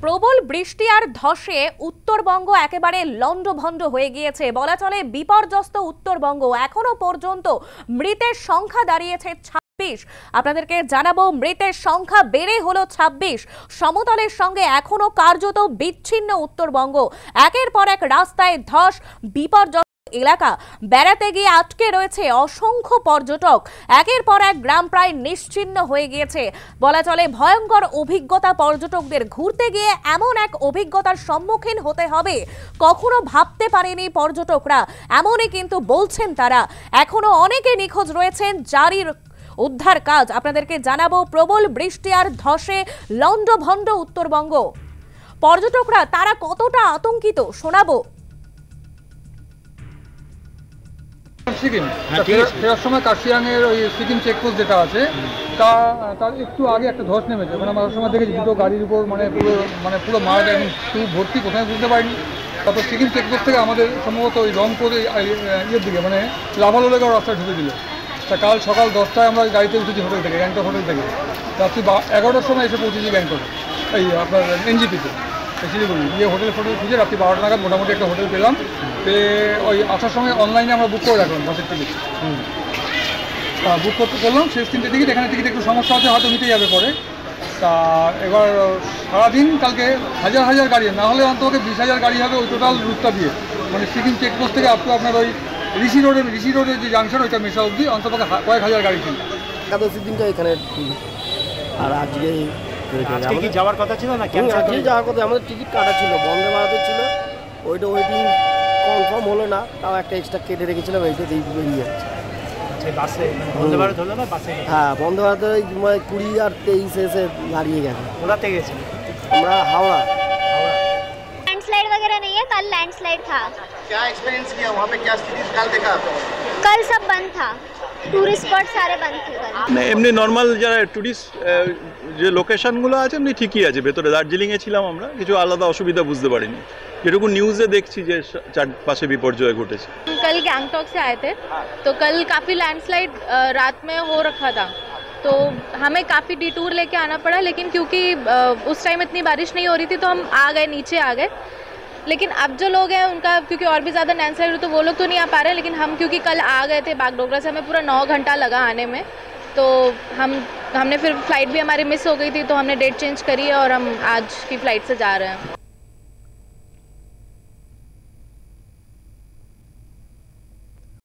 প্রবল বৃষ্টি আর ধসে উত্তরবঙ্গ একেবারে লন্ডভন্ড হয়ে গিয়েছে বলা চলে। বিপর্যস্ত উত্তরবঙ্গ, এখনো পর্যন্ত মৃতের সংখ্যা দাঁড়িয়েছে 26। আপনাদেরকে জানাবো, মৃতের সংখ্যা বেড়ে হলো 26। সমতলের সঙ্গে এখনো কার্যত বিচ্ছিন্ন উত্তরবঙ্গ। একের পর এক রাস্তায় ধস, বিপর্যস্ত এলাকা, বেড়াতে গিয়ে আটকে রয়েছে অসংখ্য পর্যটক। একের পর এক গ্রাম প্রায় নিশ্চিহ্ন হয়ে গিয়েছে বলা চলে। ভয়ঙ্কর অভিজ্ঞতা পর্যটকদের। ঘুরতে গিয়ে এমন এক অভিজ্ঞতার সম্মুখীন হতে হবে কখনো ভাবতে পারেনি পর্যটকরা, এমনই কিন্তু বলছেন তারা। এখনো অনেকে নিখোঁজ রয়েছেন, জারি উদ্ধার কাজ। আপনাদেরকে জানাবো, প্রবল বৃষ্টি আর ধসে লন্ডভন্ড উত্তরবঙ্গ। পর্যটকরা তারা কতটা আতঙ্কিত শোনাবো। সিকিম ফেরার সময় কার্শিয়াংয়ের ওই সিকিম চেকপোস্ট যেটা আছে তার একটু আগে একটা ধস নেমেছে। ওখানে আমরা সময় দেখেছি দুটো গাড়ির উপর পুরো মাঠ একদম খুব ভর্তি, কোথায় বুঝতে পারিনি। তারপর সিকিম চেকপোস্ট থেকে আমাদের সম্ভবত ওই রংপুর ইয়ের দিকে লাভালোলেগাঁও রাস্তায় ঢুকে দিল। তা কাল সকাল 10টায় আমরা গাড়িতে উঠেছি হোটেল থেকে, গ্যাংটক হোটেল থেকে। রাত্রি 11টার সময় এসে পৌঁছেছি গ্যাংটকে, এই আপনার এনজিপিতে শিলিগুড়ি গিয়ে হোটেল খুঁজে রাত্রি 12টা নাগাদ মোটামুটি একটা হোটেল পেলাম। পেয়ে ওই আসার সময় অনলাইনে আমরা বুক করে রাখলাম বাসের টিকিট। বুক করলাম শেষ 3টে টিকিট। এখানে টিকিট একটু সমস্যা আছে, হয়তো মিটে যাবে পরে। তা এবার সারাদিন কালকে হাজার হাজার গাড়ি, না হলে অন্তত 20,000 গাড়ি হবে ওই টোটাল রুটটা দিয়ে, সিকিম চেকপোস্ট থেকে আপ টু আপনার ওই ঋষি রোডের যে জাংশন ওইটা মেশা অবধি অন্তত কয়েক হাজার গাড়ি ছিল। একাদশীর দিনটা এখানে, আর আজকে কি যাওয়ার কথা ছিল না? আজকে যাওয়ার কথা, আমাদের টিকিট কাটা ছিল, বন্দে ভারতের ছিল। ওইটা ওই দিন কনফার্ম হলো না, তাও একটা এক্সট্রা কেটে রেখেছিলাম, এইটা বেরিয়ে যাচ্ছে। বন্দে ভারত হলো না বাসে? হ্যাঁ, বন্দে ভারতের 20 আর 23 এসে দাঁড়িয়ে গেছে। কোথাতে গেছে? আমরা হাওড়া। लैंडस्लाइड वगैरह नहीं है, कल लैंडस्लाइड था। क्या एक्सपीरियंस किया वहाँ पे, क्या स्थिति कल देखा? कल सब बंद था, टूरिस्ट स्पॉट सारे बंद थे कल। এমনি নর্মাল যারা টুরিস্ট যে লোকেশনগুলো আছে এমনি ঠিকই আছে। ভেতরে দার্জিলিংয়ে ছিলাম আমরা, কিছু আলাদা অসুবিধা বুঝতে পারিনি। যেটুকু নিউজে দেখছি যে চারপাশে বিপর্যয় ঘটেছে। कल गैंगटॉक से आए थे, तो कल काफ़ी लैंडस्लाइड रात में हो रखा था, तो हमें काफ़ी डिटूर लेके आना पड़ा। लेकिन क्योंकि उस टाइम इतनी बारिश नहीं हो रही थी, तो हम आ गए, नीचे आ गए। लेकिन अब जो लोग हैं उनका, क्योंकि और भी ज़्यादा लैंडस्लाइड, तो वो लोग तो नहीं आ पा रहे हैं। लेकिन हम क्योंकि कल आ गए थे बागडोगरा से, हमें पूरा 9 घंटा लगा आने में, तो हमने फिर फ्लाइट भी हमारी मिस हो गई थी, तो हमने डेट चेंज करी है और हम आज की फ़्लाइट से जा रहे हैं।